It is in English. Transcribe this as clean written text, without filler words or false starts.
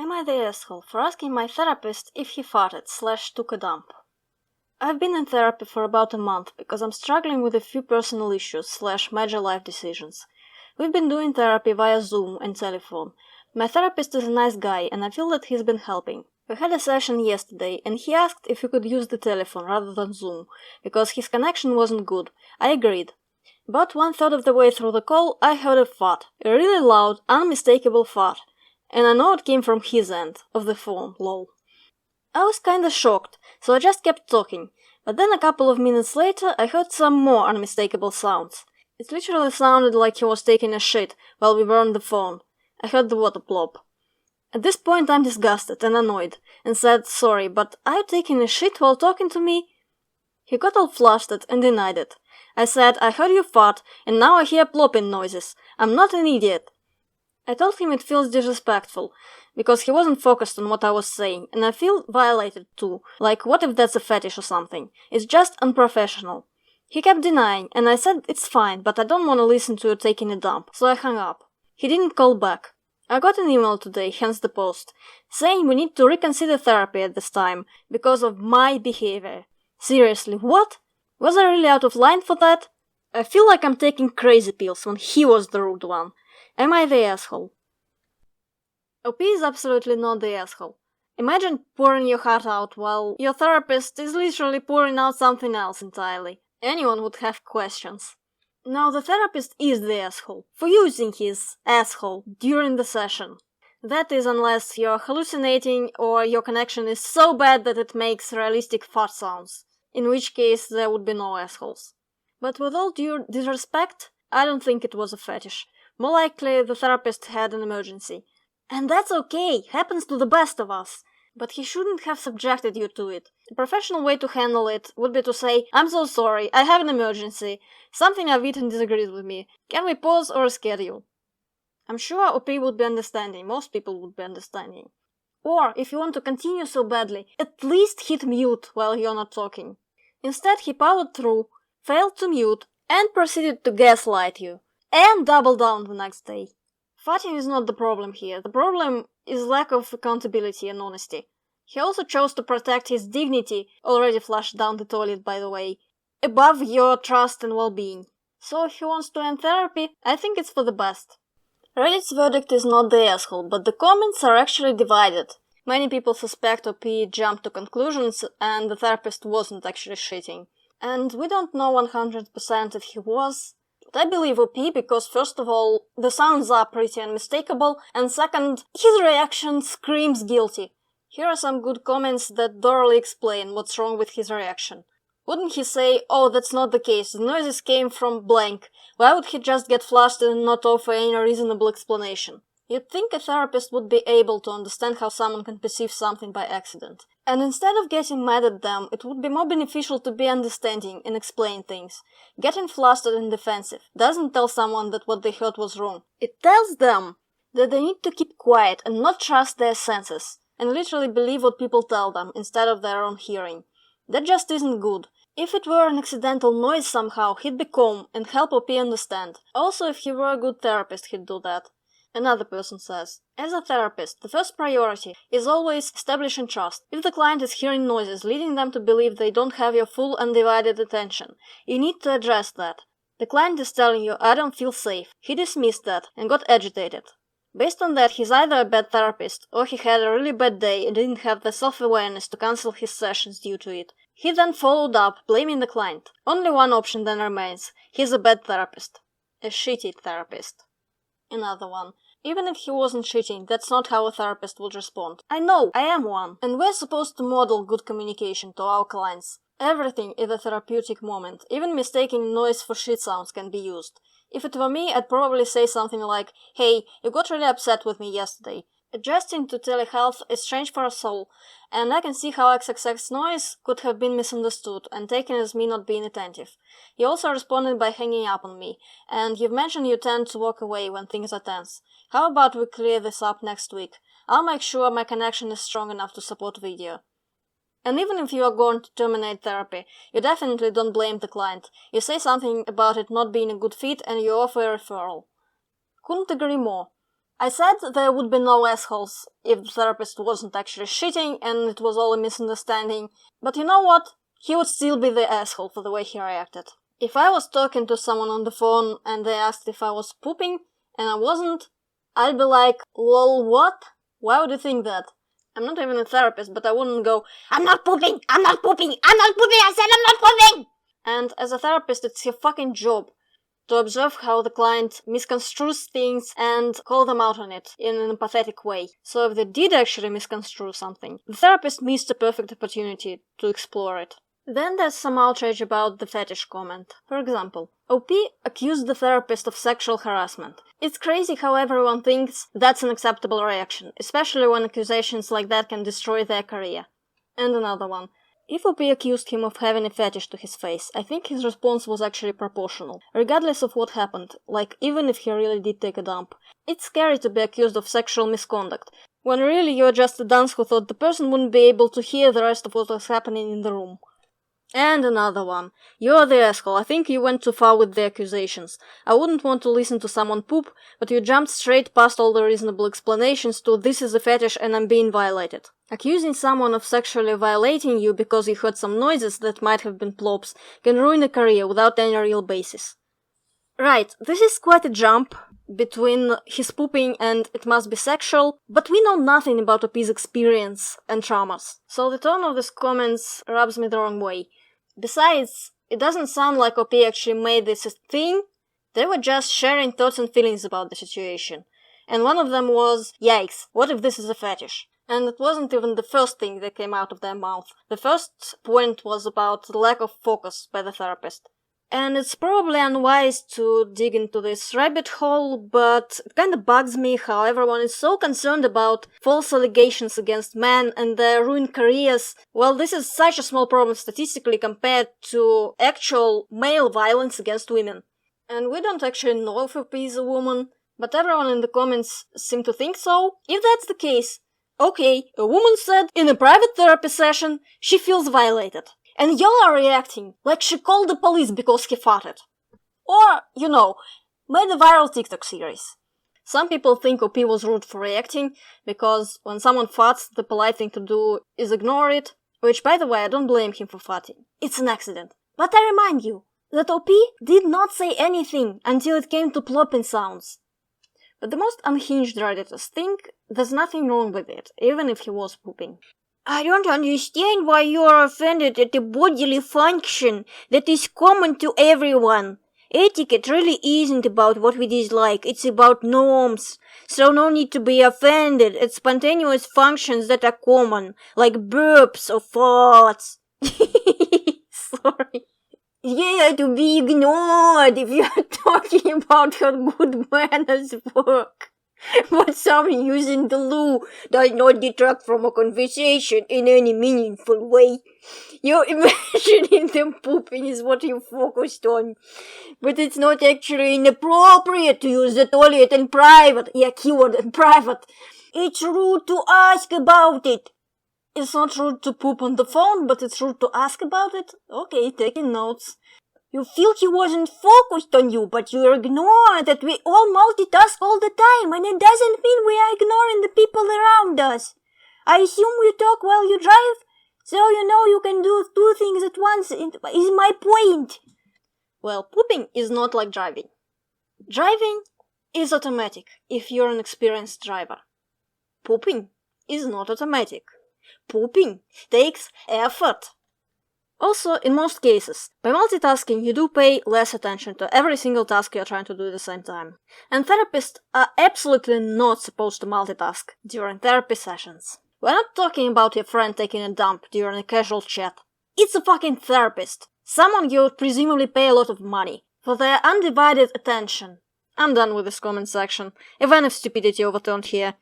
Am I the asshole for asking my therapist if he farted/took a dump? I've been in therapy for about a month because I'm struggling with a few personal issues/major life decisions. We've been doing therapy via Zoom and telephone. My therapist is a nice guy and I feel that he's been helping. We had a session yesterday and he asked if we could use the telephone rather than Zoom because his connection wasn't good. I agreed. About 1/3 of the way through the call, I heard a fart. A really loud, unmistakable fart. And I know it came from his end of the phone, lol. I was kinda shocked, so I just kept talking, but then a couple of minutes later I heard some more unmistakable sounds. It literally sounded like he was taking a shit while we were on the phone. I heard the water plop. At this point I'm disgusted and annoyed, and said, "Sorry, but are you taking a shit while talking to me?" He got all flustered and denied it. I said, "I heard you fart, and now I hear plopping noises. I'm not an idiot." I told him it feels disrespectful, because he wasn't focused on what I was saying, and I feel violated too, like what if that's a fetish or something? It's just unprofessional. He kept denying, and I said it's fine, but I don't want to listen to you taking a dump, so I hung up. He didn't call back. I got an email today, hence the post, saying we need to reconsider therapy at this time, because of my behavior. Seriously, what? Was I really out of line for that? I feel like I'm taking crazy pills when he was the rude one. Am I the asshole? OP is absolutely not the asshole. Imagine pouring your heart out while your therapist is literally pouring out something else entirely. Anyone would have questions. Now the therapist is the asshole for using his asshole during the session. That is unless you're hallucinating or your connection is so bad that it makes realistic fart sounds, in which case there would be no assholes. But with all due disrespect, I don't think it was a fetish. More likely the therapist had an emergency. And that's okay, happens to the best of us. But he shouldn't have subjected you to it. A professional way to handle it would be to say, "I'm so sorry, I have an emergency. Something I've eaten disagrees with me. Can we pause or reschedule?" I'm sure OP would be understanding, most people would be understanding. Or, if you want to continue so badly, at least hit mute while you're not talking. Instead he powered through, failed to mute, and proceeded to gaslight you. And double down the next day. Farting is not the problem here. The problem is lack of accountability and honesty. He also chose to protect his dignity, already flushed down the toilet by the way, above your trust and well-being. So if he wants to end therapy, I think it's for the best. Reddit's verdict is not the asshole, but the comments are actually divided. Many people suspect OP jumped to conclusions and the therapist wasn't actually shitting. And we don't know 100% if he was. But I believe OP because, first of all, the sounds are pretty unmistakable, and second, his reaction screams guilty. Here are some good comments that thoroughly explain what's wrong with his reaction. Wouldn't he say, "Oh, that's not the case, the noises came from blank"? Why would he just get flustered and not offer any reasonable explanation? You'd think a therapist would be able to understand how someone can perceive something by accident. And instead of getting mad at them, it would be more beneficial to be understanding and explain things. Getting flustered and defensive doesn't tell someone that what they heard was wrong. It tells them that they need to keep quiet and not trust their senses, and literally believe what people tell them instead of their own hearing. That just isn't good. If it were an accidental noise somehow, he'd be calm and help OP understand. Also, if he were a good therapist, he'd do that. Another person says, "As a therapist, the first priority is always establishing trust. If the client is hearing noises leading them to believe they don't have your full undivided attention, you need to address that. The client is telling you, 'I don't feel safe.' He dismissed that and got agitated. Based on that, he's either a bad therapist or he had a really bad day and didn't have the self-awareness to cancel his sessions due to it. He then followed up, blaming the client. Only one option then remains. He's a bad therapist. A shitty therapist." Another one. "Even if he wasn't cheating, that's not how a therapist would respond. I know, I am one, and we're supposed to model good communication to our clients. Everything is a therapeutic moment. Even mistaking noise for shit sounds can be used. If it were me, I'd probably say something like, 'Hey, you got really upset with me yesterday.' Adjusting to telehealth is strange for us all, and I can see how XXX noise could have been misunderstood and taken as me not being attentive. You also responded by hanging up on me, and you've mentioned you tend to walk away when things are tense. How about we clear this up next week? I'll make sure my connection is strong enough to support video." And even if you are going to terminate therapy, you definitely don't blame the client. You say something about it not being a good fit and you offer a referral. Couldn't agree more. I said there would be no assholes if the therapist wasn't actually shitting and it was all a misunderstanding, but you know what? He would still be the asshole for the way he reacted. If I was talking to someone on the phone and they asked if I was pooping and I wasn't, I'd be like, lol, what? Why would you think that? I'm not even a therapist, but I wouldn't go, I'm not pooping, I'm not pooping, I'm not pooping, I said I'm not pooping! And as a therapist, it's your fucking job to observe how the client misconstrues things and call them out on it in an empathetic way. So if they did actually misconstrue something, the therapist missed a perfect opportunity to explore it. Then there's some outrage about the fetish comment. For example, OP accused the therapist of sexual harassment. It's crazy how everyone thinks that's an acceptable reaction, especially when accusations like that can destroy their career. And another one. If OP accused him of having a fetish to his face, I think his response was actually proportional, regardless of what happened, like even if he really did take a dump. It's scary to be accused of sexual misconduct, when really you're just a dunce who thought the person wouldn't be able to hear the rest of what was happening in the room. And another one. You're the asshole. I think you went too far with the accusations. I wouldn't want to listen to someone poop, but you jumped straight past all the reasonable explanations to this is a fetish and I'm being violated. Accusing someone of sexually violating you because you heard some noises that might have been plops can ruin a career without any real basis. Right, this is quite a jump between his pooping and it must be sexual, but we know nothing about OP's experience and traumas, so the tone of these comments rubs me the wrong way. Besides, it doesn't sound like OP actually made this a thing. They were just sharing thoughts and feelings about the situation. And one of them was, yikes, what if this is a fetish? And it wasn't even the first thing that came out of their mouth. The first point was about the lack of focus by the therapist. And it's probably unwise to dig into this rabbit hole, but it kinda bugs me how everyone is so concerned about false allegations against men and their ruined careers. Well, this is such a small problem statistically compared to actual male violence against women. And we don't actually know if OP is a woman, but everyone in the comments seem to think so. If that's the case, okay, a woman said in a private therapy session she feels violated. And y'all are reacting like she called the police because he farted. Or, made a viral TikTok series. Some people think OP was rude for reacting, because when someone farts, the polite thing to do is ignore it, which, by the way, I don't blame him for farting. It's an accident. But I remind you that OP did not say anything until it came to plopping sounds. But the most unhinged Redditors think there's nothing wrong with it, even if he was pooping. I don't understand why you are offended at a bodily function that is common to everyone. Etiquette really isn't about what we dislike, it's about norms. So no need to be offended at spontaneous functions that are common, like burps or farts. Sorry. Yeah, to be ignored if you are talking about how good manners work. But someone using the loo does not detract from a conversation in any meaningful way. Your imagining them pooping is what you focused on. But it's not actually inappropriate to use the toilet in private. Yeah, keyword in private. It's rude to ask about it. It's not rude to poop on the phone, but it's rude to ask about it? Okay, taking notes. You feel he wasn't focused on you, but you ignore that we all multitask all the time, and it doesn't mean we are ignoring the people around us. I assume you talk while you drive, so you know you can do two things at once, is my point. Well, pooping is not like driving. Driving is automatic if you're an experienced driver. Pooping is not automatic. Pooping takes effort. Also, in most cases, by multitasking you do pay less attention to every single task you're trying to do at the same time. And therapists are absolutely not supposed to multitask during therapy sessions. We're not talking about your friend taking a dump during a casual chat. It's a fucking therapist. Someone you would presumably pay a lot of money for their undivided attention. I'm done with this comment section. Event of stupidity overturned here.